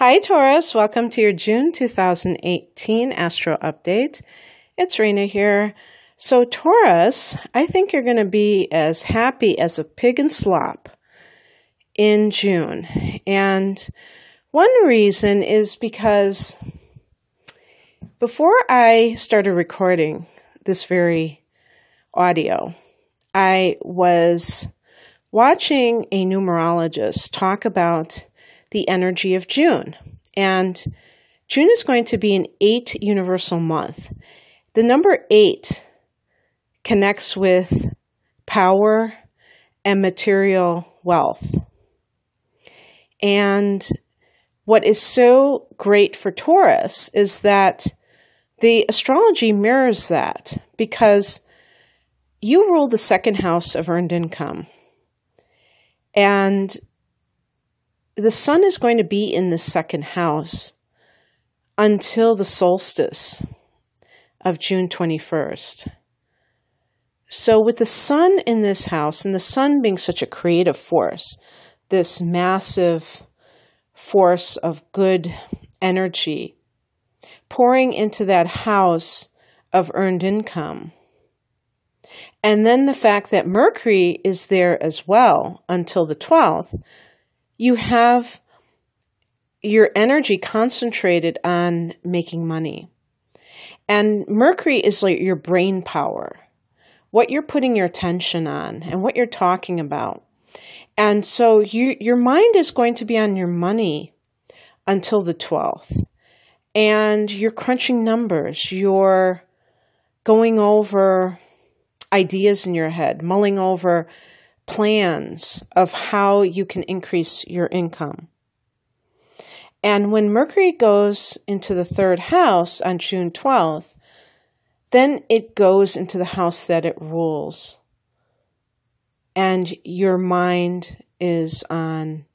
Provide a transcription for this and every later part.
Hi, Taurus. Welcome to your June 2018 Astro Update. It's Rena here. So, Taurus, I think you're going to be as happy as a pig in slop in June. And one reason is because before I started recording this very audio, I was watching a numerologist talk about the energy of June. And June is going to be an 8 universal month. The number 8 connects with power and material wealth. And what is so great for Taurus is that the astrology mirrors that because you rule the second house of earned income. And the sun is going to be in the second house until the solstice of June 21st. So with the sun in this house, and the sun being such a creative force, this massive force of good energy pouring into that house of earned income, and then the fact that Mercury is there as well until the 12th, you have your energy concentrated on making money. And Mercury is like your brain power, what you're putting your attention on and what you're talking about. And so your mind is going to be on your money until the 12th. And you're crunching numbers. You're going over ideas in your head, mulling over plans of how you can increase your income. And when Mercury goes into the third house on June 12th, then it goes into the house that it rules. And your mind is on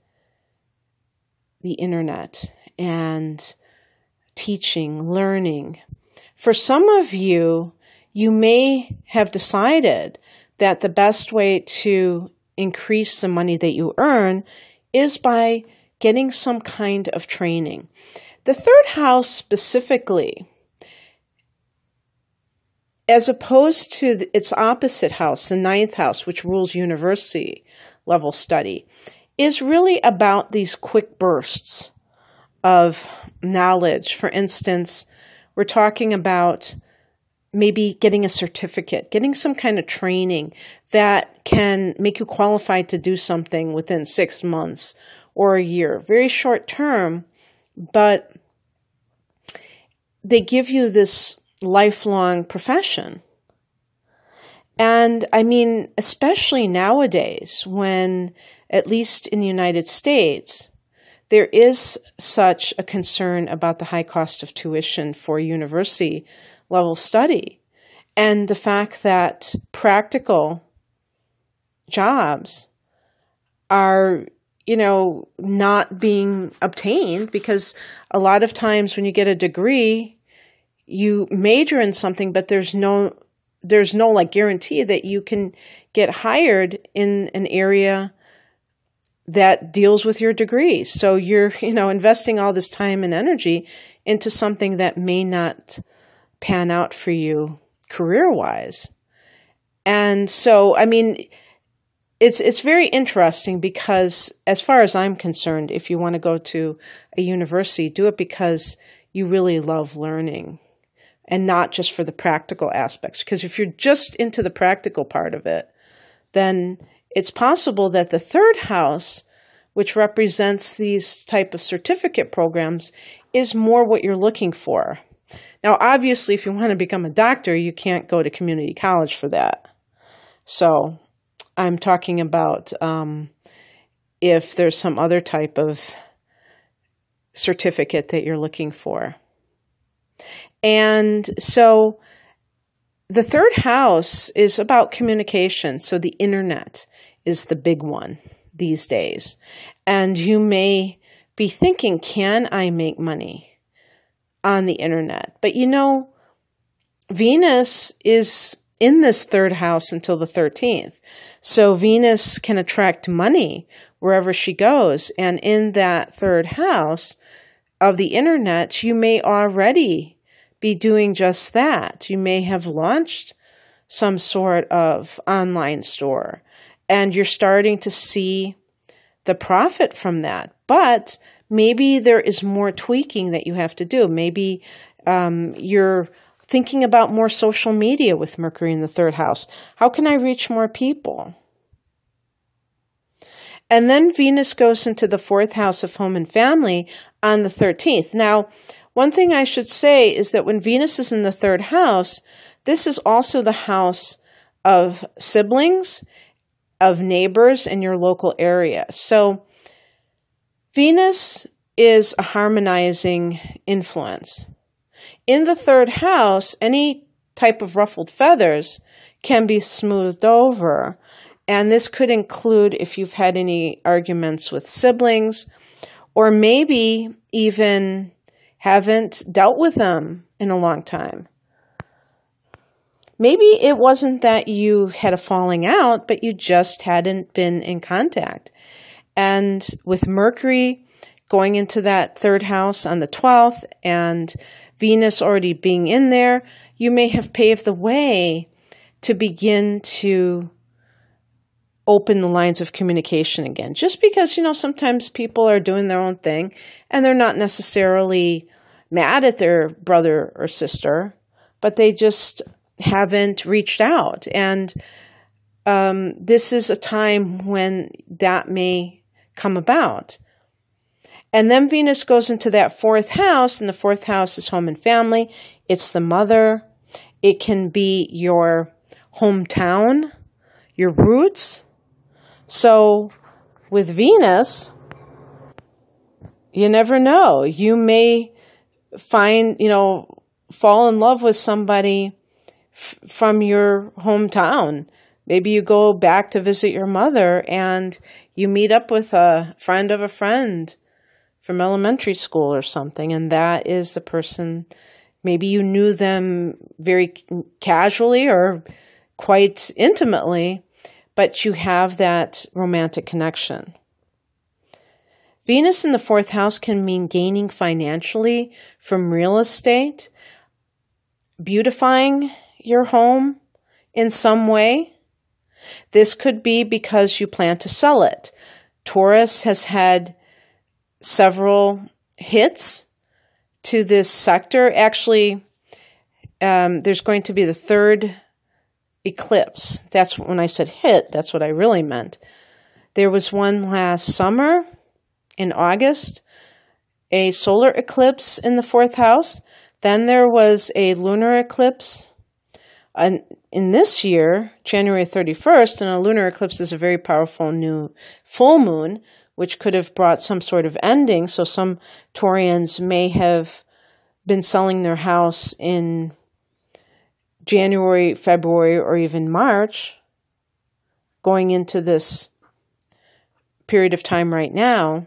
the internet and teaching, learning. For some of you, you may have decided that the best way to increase the money that you earn is by getting some kind of training. The third house specifically, as opposed to its opposite house, the ninth house, which rules university level study, is really about these quick bursts of knowledge. For instance, we're talking about maybe getting a certificate, getting some kind of training that can make you qualified to do something within 6 months or a year. Very short term, but they give you this lifelong profession. And I mean, especially nowadays when, at least in the United States, there is such a concern about the high cost of tuition for university level study, and the fact that practical jobs are, not being obtained because a lot of times when you get a degree, you major in something, but there's no like guarantee that you can get hired in an area that deals with your degree. So you're, investing all this time and energy into something that may not pan out for you career-wise. And so, I mean, it's very interesting because as far as I'm concerned, if you want to go to a university, do it because you really love learning and not just for the practical aspects. Because if you're just into the practical part of it, then it's possible that the third house, which represents these type of certificate programs, is more what you're looking for. Now, obviously, if you want to become a doctor, you can't go to community college for that. So I'm talking about if there's some other type of certificate that you're looking for. And so the third house is about communication. So the internet is the big one these days. And you may be thinking, can I make money on the internet? But Venus is in this third house until the 13th. So Venus can attract money wherever she goes. And in that third house, of the internet, you may already be doing just that. You may have launched some sort of online store, and you're starting to see the profit from that. But maybe there is more tweaking that you have to do. Maybe you're thinking about more social media with Mercury in the third house. How can I reach more people? And then Venus goes into the fourth house of home and family on the 13th. Now, one thing I should say is that when Venus is in the third house, this is also the house of siblings, of neighbors in your local area. So Venus is a harmonizing influence. In the third house, any type of ruffled feathers can be smoothed over. And this could include if you've had any arguments with siblings, or maybe even haven't dealt with them in a long time. Maybe it wasn't that you had a falling out, but you just hadn't been in contact. And with Mercury going into that third house on the 12th and Venus already being in there, you may have paved the way to begin to open the lines of communication again. Just because, sometimes people are doing their own thing and they're not necessarily mad at their brother or sister, but they just haven't reached out. And this is a time when that may come about. And then Venus goes into that fourth house, and the fourth house is home and family. It's the mother. It can be your hometown, your roots. So with Venus, you never know. You may find, fall in love with somebody from your hometown. Maybe you go back to visit your mother and you meet up with a friend of a friend from elementary school or something, and that is the person. Maybe you knew them very casually or quite intimately, but you have that romantic connection. Venus in the fourth house can mean gaining financially from real estate, beautifying your home in some way. This could be because you plan to sell it. Taurus has had several hits to this sector. Actually, there's going to be the third eclipse. That's when I said hit, that's what I really meant. There was one last summer in August, a solar eclipse in the fourth house. Then there was a lunar eclipse in this year, January 31st, and a lunar eclipse is a very powerful new full moon, which could have brought some sort of ending. So some Taurians may have been selling their house in January, February, or even March, going into this period of time right now.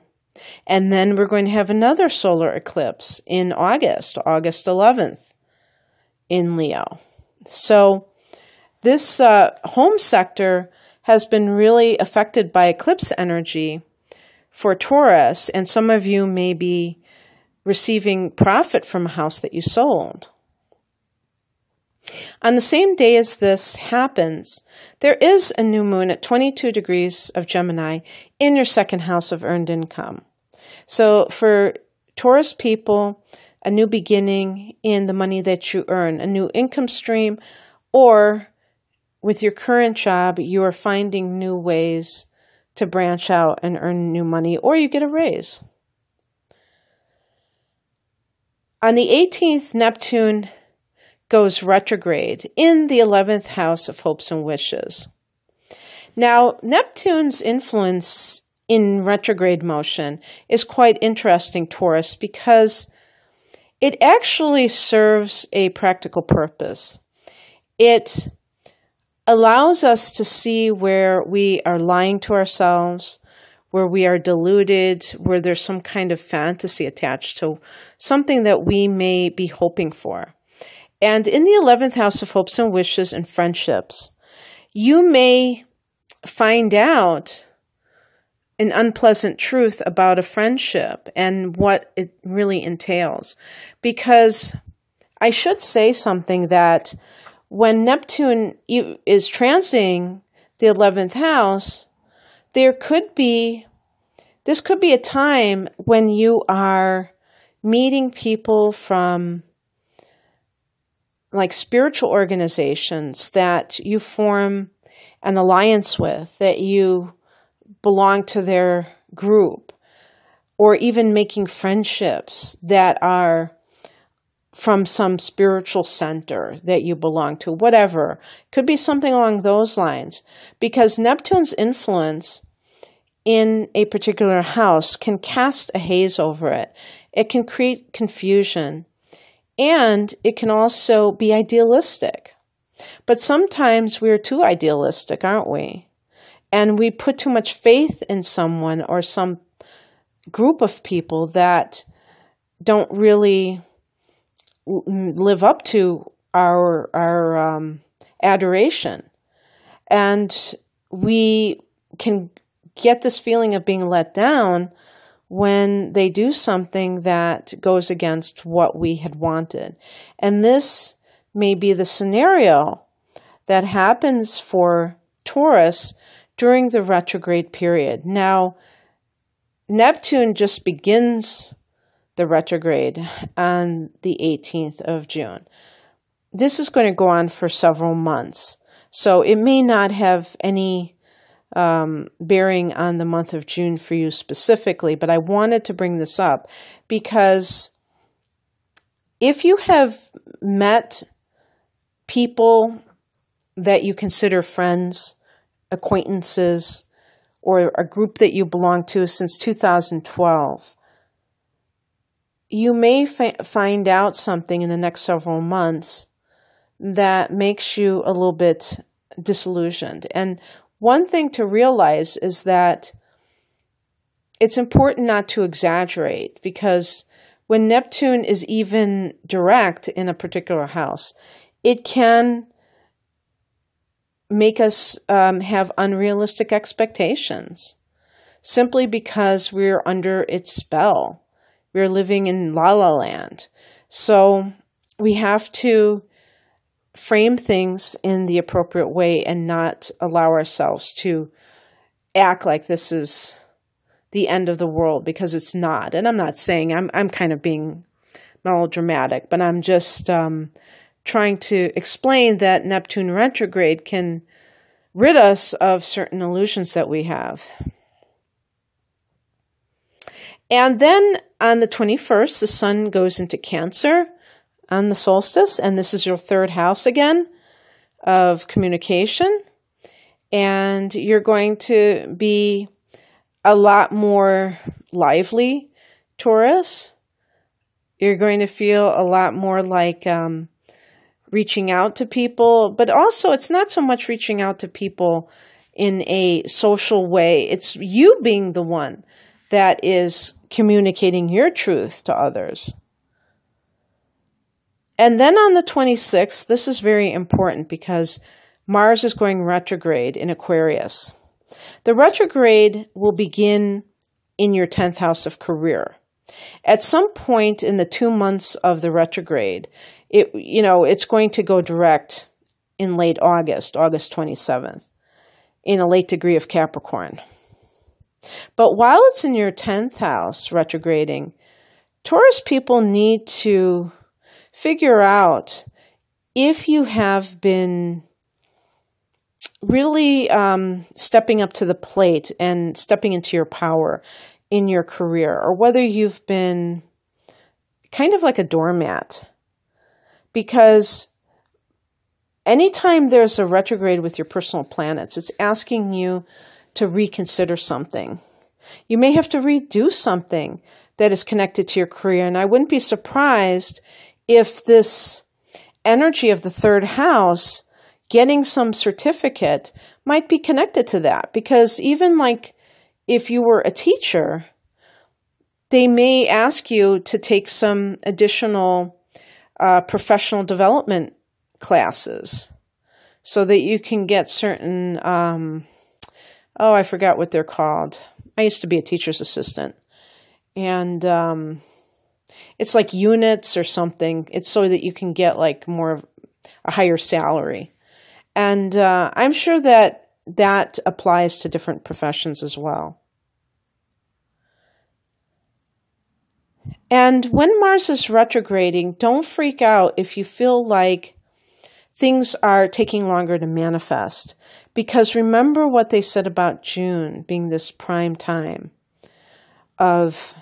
And then we're going to have another solar eclipse in August 11th in Leo. So this home sector has been really affected by eclipse energy for Taurus, and some of you may be receiving profit from a house that you sold. On the same day as this happens, there is a new moon at 22 degrees of Gemini in your second house of earned income. So for Taurus people, a new beginning in the money that you earn, a new income stream, or with your current job, you are finding new ways to branch out and earn new money, or you get a raise. On the 18th, Neptune goes retrograde in the 11th house of hopes and wishes. Now, Neptune's influence in retrograde motion is quite interesting, Taurus, because it actually serves a practical purpose. It allows us to see where we are lying to ourselves, where we are deluded, where there's some kind of fantasy attached to something that we may be hoping for. And in the 11th house of hopes and wishes and friendships, you may find out an unpleasant truth about a friendship and what it really entails. Because I should say something that when Neptune is transiting the 11th house, this could be a time when you are meeting people from like spiritual organizations that you form an alliance with, that you belong to their group, or even making friendships that are from some spiritual center that you belong to, whatever. Could be something along those lines, because Neptune's influence in a particular house can cast a haze over it. It can create confusion, and it can also be idealistic. But sometimes we're too idealistic, aren't we? And we put too much faith in someone or some group of people that don't really live up to our adoration. And we can get this feeling of being let down when they do something that goes against what we had wanted. And this may be the scenario that happens for Taurus during the retrograde period. Now, Neptune just begins the retrograde on the 18th of June. This is going to go on for several months, so it may not have any bearing on the month of June for you specifically, but I wanted to bring this up because if you have met people that you consider friends, acquaintances, or a group that you belong to since 2012, you may find out something in the next several months that makes you a little bit disillusioned. And one thing to realize is that it's important not to exaggerate, because when Neptune is even direct in a particular house, it can make us have unrealistic expectations simply because we're under its spell. We're living in la la land. So we have to frame things in the appropriate way and not allow ourselves to act like this is the end of the world, because it's not. And I'm not saying I'm kind of being melodramatic, but I'm just trying to explain that Neptune retrograde can rid us of certain illusions that we have. And then on the 21st, the sun goes into Cancer on the solstice, and this is your third house again of communication. And you're going to be a lot more lively, Taurus. You're going to feel a lot more like reaching out to people, but also it's not so much reaching out to people in a social way. It's you being the one that is communicating your truth to others. And then on the 26th, this is very important because Mars is going retrograde in Aquarius. The retrograde will begin in your 10th house of career. At some point in the 2 months of the retrograde, it's going to go direct in late August 27th, in a late degree of Capricorn. But while it's in your 10th house retrograding, Taurus people need to figure out if you have been really stepping up to the plate and stepping into your power in your career, or whether you've been kind of like a doormat. Because anytime there's a retrograde with your personal planets, it's asking you to reconsider something. You may have to redo something that is connected to your career. And I wouldn't be surprised if this energy of the third house, getting some certificate, might be connected to that. Because even like if you were a teacher, they may ask you to take some additional professional development classes so that you can get certain, I forgot what they're called. I used to be a teacher's assistant. And it's like units or something. It's so that you can get like more of a higher salary. And I'm sure that that applies to different professions as well. And when Mars is retrograding, don't freak out if you feel like things are taking longer to manifest. Because remember what they said about June being this prime time of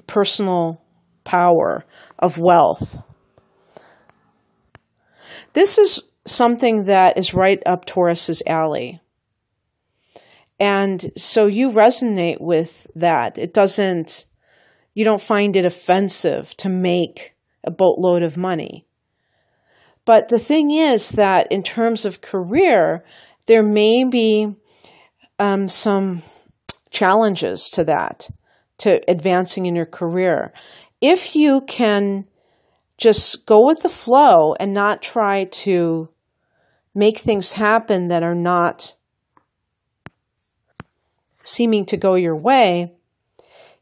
personal power, of wealth. This is something that is right up Taurus's alley. And so you resonate with that. You don't find it offensive to make a boatload of money. But the thing is that in terms of career, there may be some challenges to that, to advancing in your career. If you can just go with the flow and not try to make things happen that are not seeming to go your way,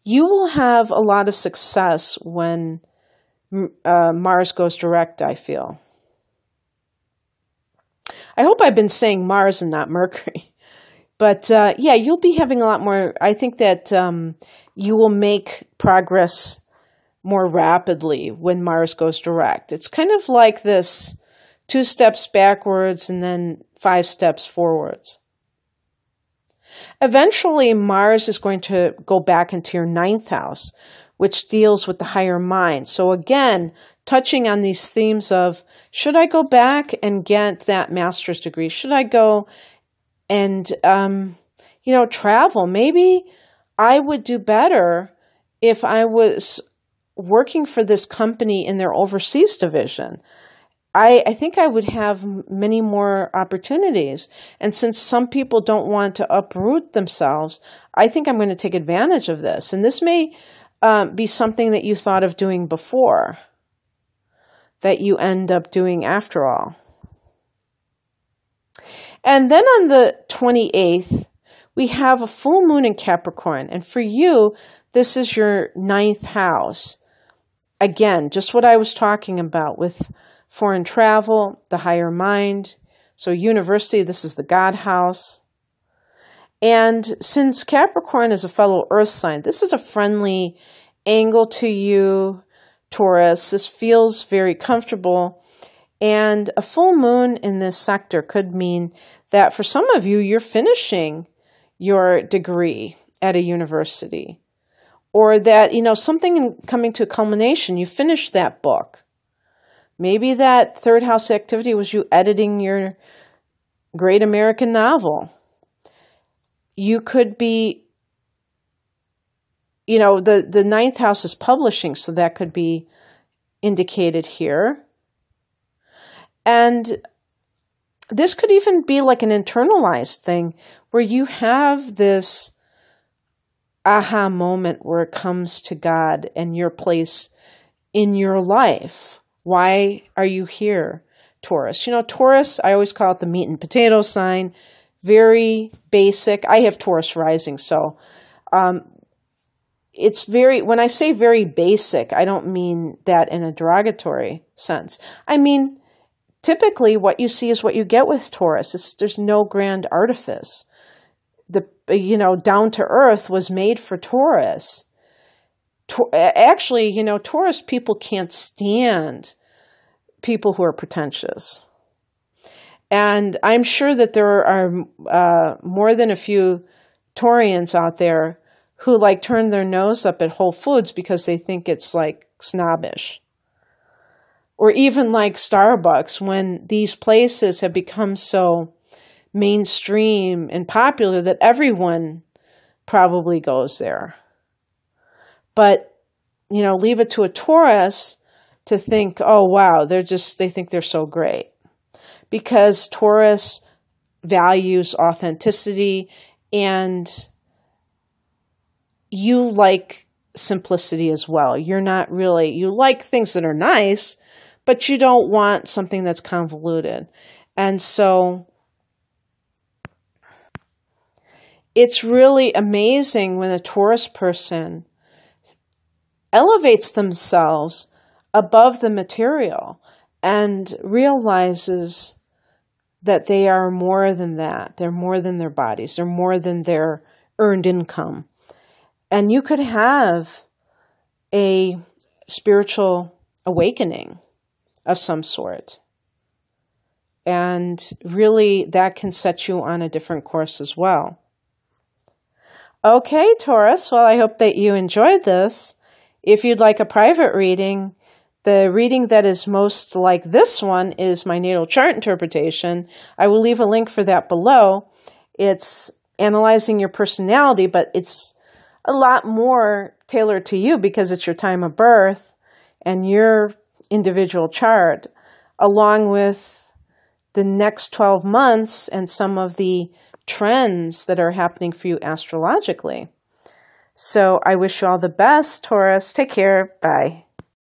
you will have a lot of success when Mars goes direct, I feel. I hope I've been saying Mars and not Mercury. But yeah, you'll be having a lot more. I think that you will make progress more rapidly when Mars goes direct. It's kind of like this 2 steps backwards and then 5 steps forwards. Eventually, Mars is going to go back into your 9th house, which deals with the higher mind. So again, touching on these themes of, should I go back and get that master's degree? Should I go and, travel? Maybe I would do better if I was working for this company in their overseas division. I think I would have many more opportunities. And since some people don't want to uproot themselves, I think I'm going to take advantage of this. And this may be something that you thought of doing before, that you end up doing after all. And then on the 28th, we have a full moon in Capricorn. And for you, this is your 9th house. Again, just what I was talking about with foreign travel, the higher mind. So university, this is the God house. And since Capricorn is a fellow earth sign, this is a friendly angle to you, Taurus. This feels very comfortable. And a full moon in this sector could mean that for some of you, you're finishing your degree at a university. Or that, something coming to a culmination, you finished that book. Maybe that 3rd house activity was you editing your great American novel. You could be, the 9th house is publishing, so that could be indicated here. And this could even be like an internalized thing where you have this aha moment where it comes to God and your place in your life. Why are you here, Taurus? Taurus, I always call it the meat and potato sign. Very basic. I have Taurus rising, so it's when I say very basic, I don't mean that in a derogatory sense. I mean, typically what you see is what you get with Taurus. There's no grand artifice. Down to earth was made for Taurus. Actually, Taurus people can't stand people who are pretentious. And I'm sure that there are more than a few Taurians out there who turn their nose up at Whole Foods because they think it's snobbish. Or even Starbucks, when these places have become so mainstream and popular that everyone probably goes there. But, leave it to a Taurus to think, oh, wow, they think they're so great. Because Taurus values authenticity and you like simplicity as well. You like things that are nice, but you don't want something that's convoluted. And so it's really amazing when a Taurus person elevates themselves above the material and realizes that they are more than that. They're more than their bodies. They're more than their earned income. And you could have a spiritual awakening of some sort. And really, that can set you on a different course as well. Okay, Taurus. Well, I hope that you enjoyed this. If you'd like a private reading, the reading that is most like this one is my natal chart interpretation. I will leave a link for that below. It's analyzing your personality, but it's a lot more tailored to you because it's your time of birth and your individual chart, along with the next 12 months and some of the trends that are happening for you astrologically. So I wish you all the best, Taurus. Take care. Bye.